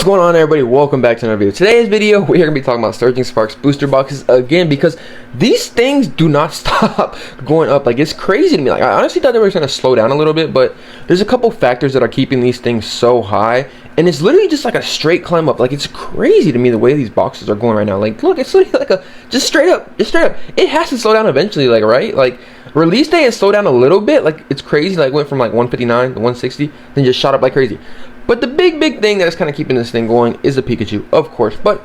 What's going on, everybody? Welcome back to another video. Today's video, we are going to be talking about Surging Sparks booster boxes again, because these things do not stop going up. Like, it's crazy to me. Like, I honestly thought they were going to slow down a little bit, but there's a couple factors that are keeping these things so high, and it's literally just like a straight climb up. Like, it's crazy to me the way these boxes are going right now. Like, look, it's literally like a just straight up. It has to slow down eventually, like, right? Like, release day has slowed down a little bit. Like, it's crazy. Like, went from like 159 to 160, then just shot up like crazy. But the big thing that is kind of keeping this thing going is the Pikachu, of course. But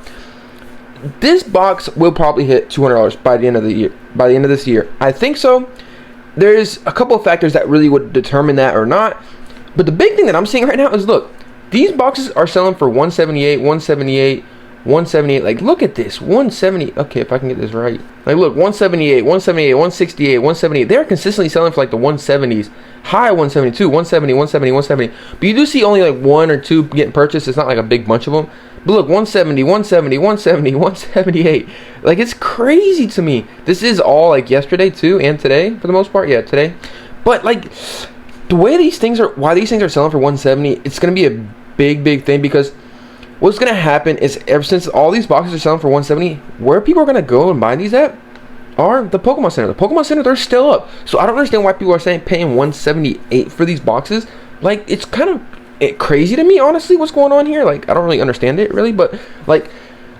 this box will probably hit $200 by the end of the year. By the end of this year, I think so. There's a couple of factors that really would determine that or not. But the big thing that I'm seeing right now is, look, these boxes are selling for 178, 178, 178. Like, look at this, 170. Okay, if I can get this right. Like, look, 178, 178, 168, 178. They're consistently selling for like the 170s. High 172, 170, 170, 170. But you do see only like one or two getting purchased. It's not like a big bunch of them. But look, 170, 170, 170, 178. Like, it's crazy to me. This is all like yesterday too, and today for the most part. Yeah, today. But like, the way these things are, why these things are selling for 170, it's gonna be a big thing, because what's gonna happen is, ever since all these boxes are selling for 170, where people are gonna go and buy these at are the Pokemon Center. The Pokemon Center, they're still up. So I don't understand why people are saying paying 178 for these boxes. Like, it's kind of crazy to me, honestly, what's going on here. Like, I don't really understand it, really. But, like,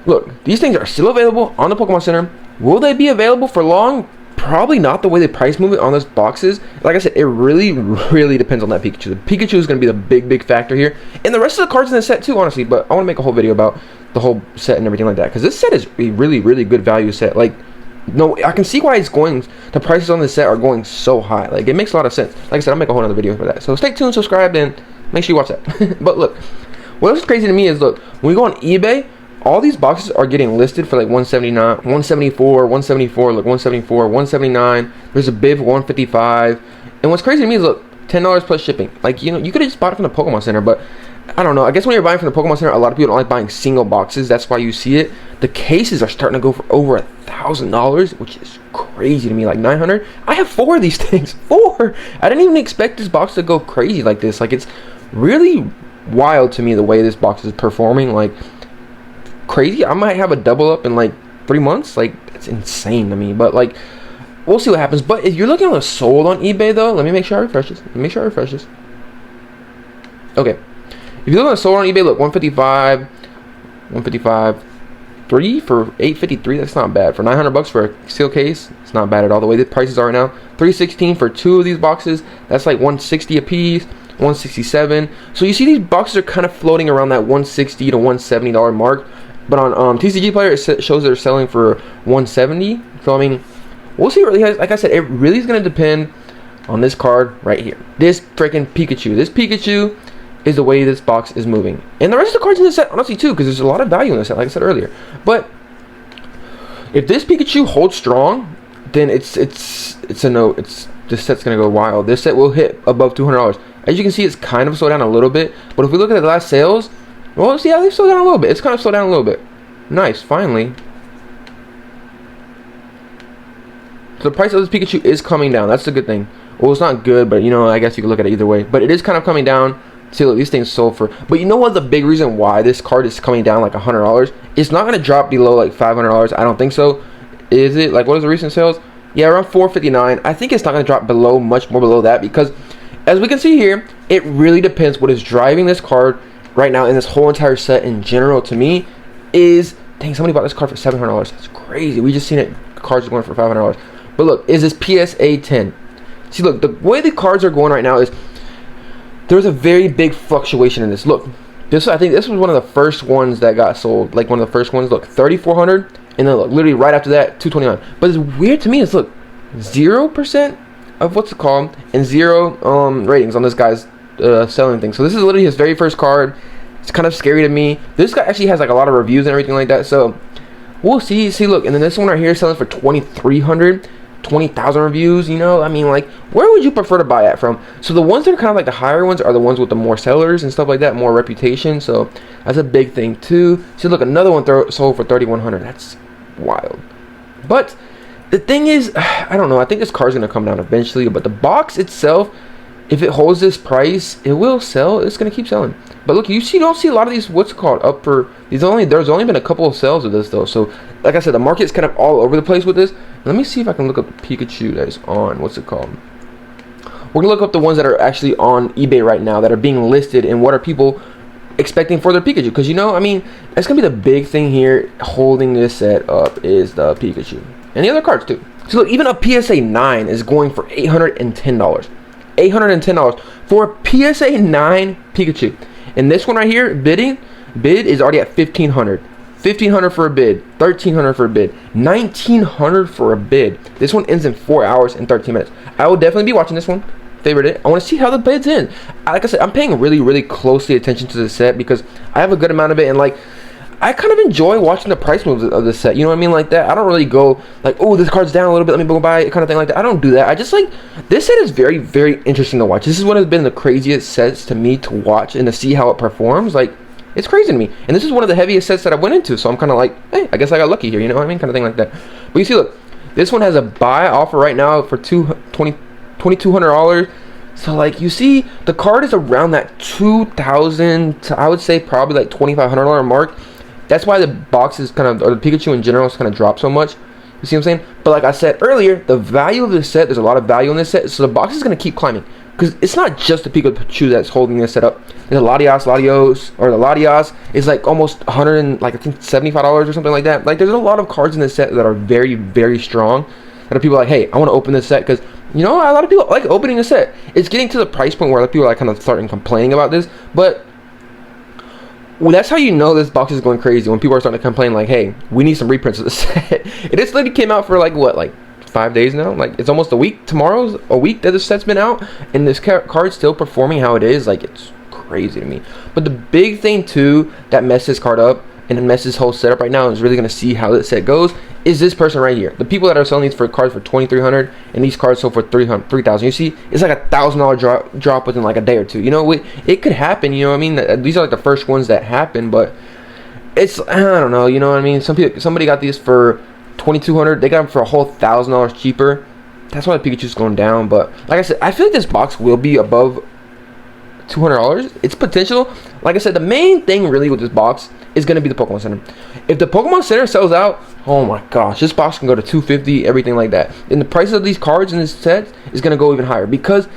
look, these things are still available on the Pokemon Center. Will they be available for long? Probably not, the way they price move it on those boxes. Like I said, it really depends on that Pikachu. The Pikachu is going to be the big factor here. And the rest of the cards in the set, too, honestly. But I want to make a whole video about the whole set and everything like that, because this set is a really good value set. Like, no, I can see why it's going, the prices on this set are going so high. Like, it makes a lot of sense. Like I said, I'll make a whole other video for that. So stay tuned, subscribe, and make sure you watch that. But look, what else is crazy to me is, look, when we go on eBay, all these boxes are getting listed for like 179, 174, 174, look, 174, 179. There's a bid for 155. And what's crazy to me is, look, $10 plus shipping. Like, you know, you could have just bought it from the Pokemon Center, but I don't know. I guess when you're buying from the Pokemon Center, a lot of people don't like buying single boxes. That's why you see it. The cases are starting to go for over $1,000, which is crazy to me. Like 900. I have 4 of these things. 4. I didn't even expect this box to go crazy like this. Like, it's really wild to me the way this box is performing. Like, crazy. I might have a double up in like 3 months. Like, that's insane to me. But like, we'll see what happens. But if you're looking at the sold on eBay, though, let me make sure I refresh this. Okay. If you look at the sold on eBay, look, 155, 3 for 853. That's not bad for $900 for a steel case. It's not bad at all. The way the prices are right now, 316 for 2 of these boxes. That's like 160 a piece, 167. So you see these boxes are kind of floating around that 160 to $170 mark. But on TCG Player, it shows they're selling for 170. So I mean, we'll see. Really, like I said, it really is going to depend on this card right here. This freaking Pikachu. This Pikachu is the way this box is moving, and the rest of the cards in the set, honestly, too, because there's a lot of value in the set, like I said earlier. But if this Pikachu holds strong, then it's a no. This set's gonna go wild. This set will hit above $200. As you can see, it's kind of slowed down a little bit. But if we look at the last sales, well, see, yeah, they've slowed down a little bit. It's kind of slowed down a little bit. Nice, finally. So the price of this Pikachu is coming down. That's the good thing. Well, it's not good, but you know, I guess you could look at it either way. But it is kind of coming down. See, look, these things sold for. But you know what? The big reason why this card is coming down like $100, it's not gonna drop below like $500. I don't think so. Is it? Like, what is the recent sales? Yeah, around $459. I think it's not gonna drop below, much more below that, because as we can see here, it really depends. What is driving this card right now in this whole entire set in general, to me, is, dang, somebody bought this card for $700. That's crazy. We just seen it. Cards are going for $500. But look, is this PSA 10? See, look, the way the cards are going right now is, there's a very big fluctuation in this. Look, I think this was one of the first ones that got sold. Like, one of the first ones. Look, 3,400, and then look, literally right after that, 229. But it's weird to me is, look, 0% of what's it called, and 0 ratings on this guy's selling thing. So this is literally his very first card. It's kind of scary to me. This guy actually has like a lot of reviews and everything like that. So we'll see. See, look, and then this one right here is selling for 2,300. 20,000 reviews, you know. I mean, like, where would you prefer to buy at from? So the ones that are kind of like the higher ones are the ones with the more sellers and stuff like that, more reputation. So that's a big thing too. See, look, another one sold for 3,100. That's wild. But the thing is, I don't know, I think this card's gonna come down eventually, but the box itself if it holds this price, it will sell. It's gonna keep selling. But look, you don't see a lot of these, what's called, up for these. There's only been a couple of sales of this though. So like I said, the market's kind of all over the place with this. Let me see if I can look up the Pikachu that is on, what's it called? We're gonna look up the ones that are actually on eBay right now that are being listed, and what are people expecting for their Pikachu. Because, you know, I mean, that's gonna be the big thing here holding this set up is the Pikachu and the other cards too. So look, even a PSA 9 is going for $810. $810 for a PSA 9 Pikachu. And this one right here, bid is already at $1,500. $1,500 for a bid, $1,300 for a bid, $1,900 for a bid. This one ends in 4 hours and 13 minutes. I will definitely be watching this one. Favorite it. I want to see how the bids end. Like I said, I'm paying really closely attention to the set because I have a good amount of it, and like I kind of enjoy watching the price moves of the set. You know what I mean? Like that. I don't really go like, oh, this card's down a little bit, let me go buy it, kind of thing like that. I don't do that. I just like, this set is very interesting to watch. This is one has been the craziest sets to me to watch and to see how it performs. Like, it's crazy to me. And this is one of the heaviest sets that I went into. So I'm kind of like, hey, I guess I got lucky here. You know what I mean? Kind of thing like that. But you see, look, this one has a buy offer right now for $2,200. So like, you see, the card is around that $2,000 to, I would say, probably like $2,500 mark. That's why the box is kind of, or the Pikachu in general is kind of dropped so much. You see what I'm saying? But like I said earlier, the value of this set, there's a lot of value in this set. So the box is going to keep climbing. Because it's not just the Pikachu that's holding this set up. There's a Latios is like almost $100 and like I think $75 or something like that. Like, there's a lot of cards in this set that are very strong. That are people like, hey, I want to open this set because, you know, a lot of people like opening a set. It's getting to the price point where a lot of people are like kind of starting complaining about this. But well, that's how you know this box is going crazy, when people are starting to complain like, hey, we need some reprints of the set. It just literally came out for like what, like 5 days now? Like, it's almost a week. Tomorrow's a week that this set's been out, and this card's still performing how it is. Like, it's crazy to me. But the big thing too that messed this card up and messes this whole setup right now, and is really going to see how this set goes, is this person right here. The people that are selling these for cards for $2,300, and these cards sold for $3,000. You see, it's like $1,000 drop within like a day or two. You know, it could happen. You know what I mean? These are like the first ones that happen, but it's, I don't know. You know what I mean? Somebody got these for $2,200. They got them for a whole $1,000 cheaper. That's why the Pikachu's going down. But like I said, I feel like this box will be above $200. It's potential. Like I said, the main thing really with this box is going to be the Pokemon Center. If the Pokemon Center sells out, oh my gosh, this box can go to $250, everything like that. And the price of these cards in this set is going to go even higher, because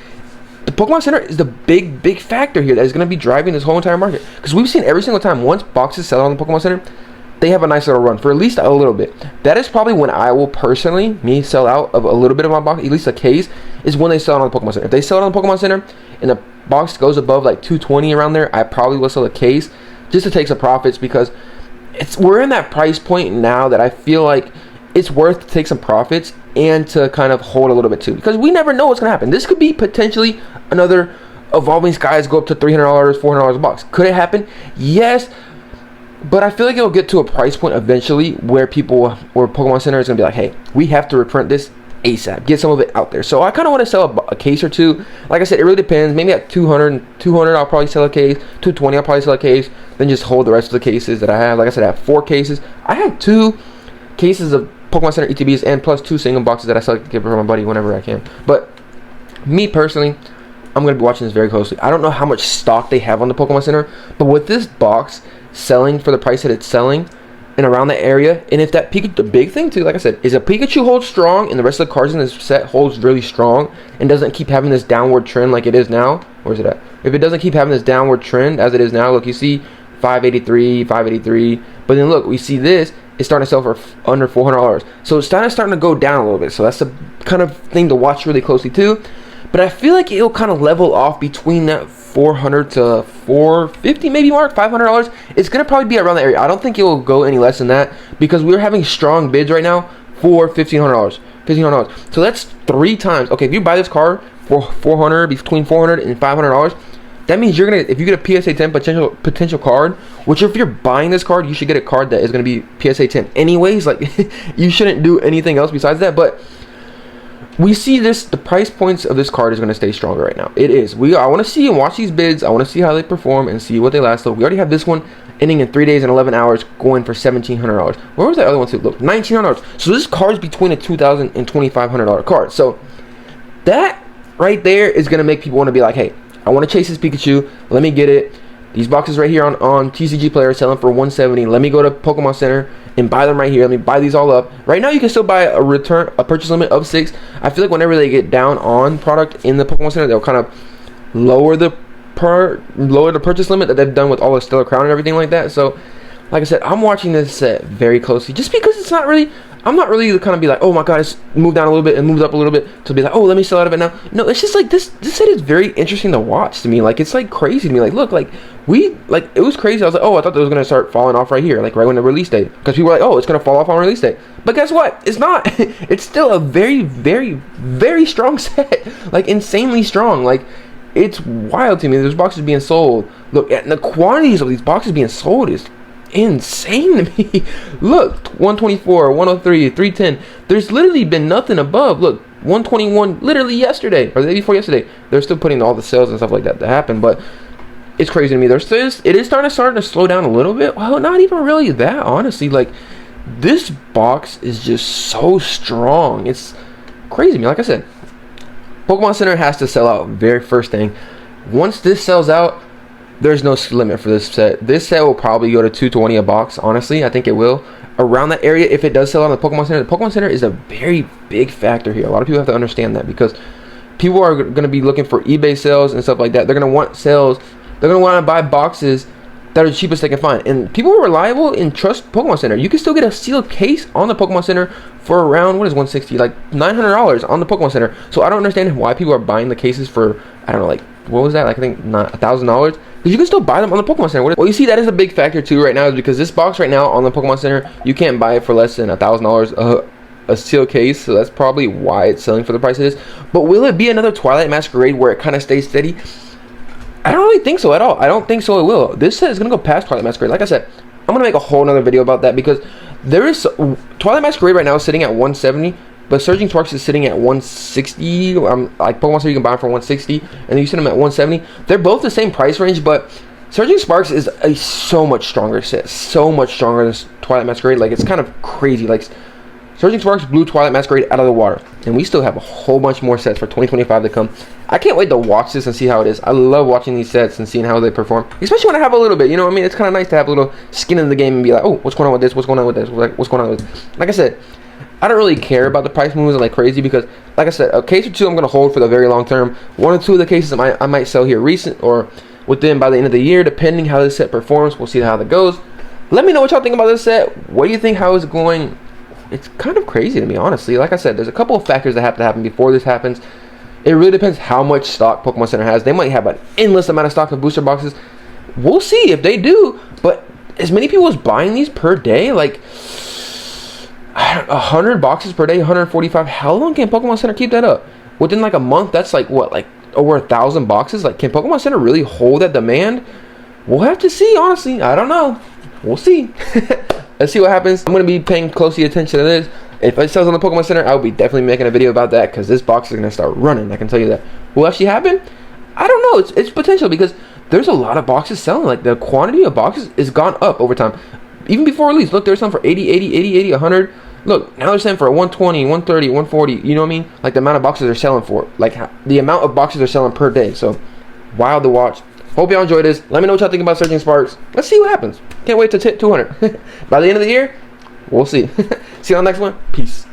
the Pokemon Center is the big factor here that is going to be driving this whole entire market. Because we've seen every single time, once boxes sell on the Pokemon Center, they have a nice little run for at least a little bit. That is probably when I will personally, sell out of a little bit of my box, at least a case, is when they sell it on the Pokemon Center. If they sell it on the Pokemon Center and the box goes above like $220 around there, I probably will sell a case just to take some profits, because we're in that price point now that I feel like it's worth to take some profits and to kind of hold a little bit too, because we never know what's going to happen. This could be potentially another Evolving Skies go up to $300, $400 a box. Could it happen? Yes. But I feel like it'll get to a price point eventually where Pokemon Center is going to be like, hey, we have to reprint this ASAP. Get some of it out there. So I kind of want to sell a case or two. Like I said, it really depends. Maybe at $200 I'll probably sell a case. $220 I'll probably sell a case. Then just hold the rest of the cases that I have. Like I said, I have 4 cases. I have 2 cases of Pokemon Center ETBs and plus 2 single boxes that I sell to give for my buddy whenever I can. But me personally, I'm going to be watching this very closely. I don't know how much stock they have on the Pokemon Center, but with this box selling for the price that it's selling and around that area, and if that Pikachu, the big thing too, like I said, is if Pikachu holds strong and the rest of the cards in this set holds really strong and doesn't keep having this downward trend like it is now, where's it at? If it doesn't keep having this downward trend as it is now, look, you see 583, but then look, we see this, it's starting to sell for under $400. So it's starting to go down a little bit. So that's the kind of thing to watch really closely too. But I feel like it'll kind of level off between that $400 to $450 maybe mark, $500. It's going to probably be around that area. I don't think it will go any less than that, because we're having strong bids right now for $1,500. So that's 3 times. Okay, if you buy this car for between $400 and $500, that means you're going to, if you get a PSA 10 potential card, which if you're buying this card, you should get a card that is going to be PSA 10 anyways. Like, you shouldn't do anything else besides that. But we see this, the price points of this card is going to stay stronger right now. It is. I want to see and watch these bids. I want to see how they perform and see what they last. So we already have this one ending in 3 days and 11 hours, going for $1,700. Where was that other one too? Look, $1,900. So this card is between a $2,000 and $2,500 card. So that right there is gonna make people want to be like, hey, I want to chase this Pikachu. Let me get it. These boxes right here on TCG Player selling for 170. Let me go to Pokemon Center and buy them right here. Let me buy these all up. Right now, you can still buy a purchase limit of 6. I feel like whenever they get down on product in the Pokemon Center, they'll kind of lower the purchase limit that they've done with all the Stellar Crown and everything like that. So, like I said, I'm watching this set very closely, just because it's not really. I'm not really the kind of be like, oh my god, it's moved down a little bit and moved up a little bit, to be like, oh, let me sell out of it now. No, it's just like this set is very interesting to watch to me. Like, it's like crazy to me. Like, look, like it was crazy. I was like, oh, I thought it was gonna start falling off right here, like right when the release date, because people were like, oh, it's gonna fall off on release date. But guess what? It's not. It's still a very, very, very strong set. Like, insanely strong. Like, it's wild to me. There's boxes being sold. Look, and the quantities of these boxes being sold is insane to me. Look, 124, 103, 310. There's literally been nothing above. Look, 121 literally yesterday or the day before yesterday. They're still putting all the sales and stuff like that to happen, but it's crazy to me. It is starting to slow down a little bit. Well, not even really that, honestly. Like, this box is just so strong. It's crazy to me. Like I said, Pokemon Center has to sell out very first thing. Once this sells out, there's no limit for this set. This set will probably go to 220 a box, honestly. I think it will. Around that area, if it does sell out in the Pokemon Center, the Pokemon Center is a very big factor here. A lot of people have to understand that, because people are going to be looking for eBay sales and stuff like that. They're going to want sales. They're going to want to buy boxes that are the cheapest they can find. And people are reliable and trust Pokemon Center. You can still get a sealed case on the Pokemon Center for around, what is 160? Like $900 on the Pokemon Center. So I don't understand why people are buying the cases for, I don't know, like, what was that? Like, I think not $1,000. Because you can still buy them on the Pokemon Center. Well, you see, that is a big factor too right now, is because this box right now on the Pokemon Center, you can't buy it for less than $1,000 a sealed case. So that's probably why it's selling for the price it is. But will it be another Twilight Masquerade where it kind of stays steady? I don't really think so at all. I don't think so it will. This set is going to go past Twilight Masquerade. Like I said, I'm going to make a whole nother video about that, because there is Twilight Masquerade right now is sitting at 170. But Surging Sparks is sitting at 160. Like, Pokemon Center, you can buy them for 160, and then you send them at 170. They're both the same price range, but Surging Sparks is a so much stronger set, so much stronger than Twilight Masquerade. Like, it's kind of crazy. Like, Surging Sparks blew Twilight Masquerade out of the water, and we still have a whole bunch more sets for 2025 to come. I can't wait to watch this and see how it is. I love watching these sets and seeing how they perform, especially when I have a little bit. You know what I mean? It's kind of nice to have a little skin in the game and be like, oh, what's going on with this? What's going on with this? What's going on with this? Like I said, I don't really care about the price moves like crazy, because, like I said, a case or two I'm going to hold for the very long term. 1 or 2 of the cases I might sell here recent or within by the end of the year, depending how this set performs. We'll see how that goes. Let me know what y'all think about this set. What do you think? How is it going? It's kind of crazy to me, honestly. Like I said, there's a couple of factors that have to happen before this happens. It really depends how much stock Pokemon Center has. They might have an endless amount of stock of booster boxes. We'll see if they do. But as many people as buying these per day, like 100 boxes per day, 145. How long can Pokemon Center keep that up? Within like a month, that's like what, like over 1,000 boxes? Like, can Pokemon Center really hold that demand? We'll have to see, honestly. I don't know. We'll see. Let's see what happens. I'm going to be paying closely attention to this. If it sells on the Pokemon Center, I'll be definitely making a video about that, because this box is going to start running. I can tell you that. Will actually happen? I don't know. It's potential, because there's a lot of boxes selling. Like, the quantity of boxes has gone up over time. Even before release, look, there's some for 80, 80, 80, 80, 100. Look, now they're selling for 120, 130, 140. You know what I mean? Like, the amount of boxes they're selling for. Like, the amount of boxes they're selling per day. So, wild to watch. Hope y'all enjoyed this. Let me know what y'all think about Surging Sparks. Let's see what happens. Can't wait to hit 200. By the end of the year, we'll see. See you on the next one. Peace.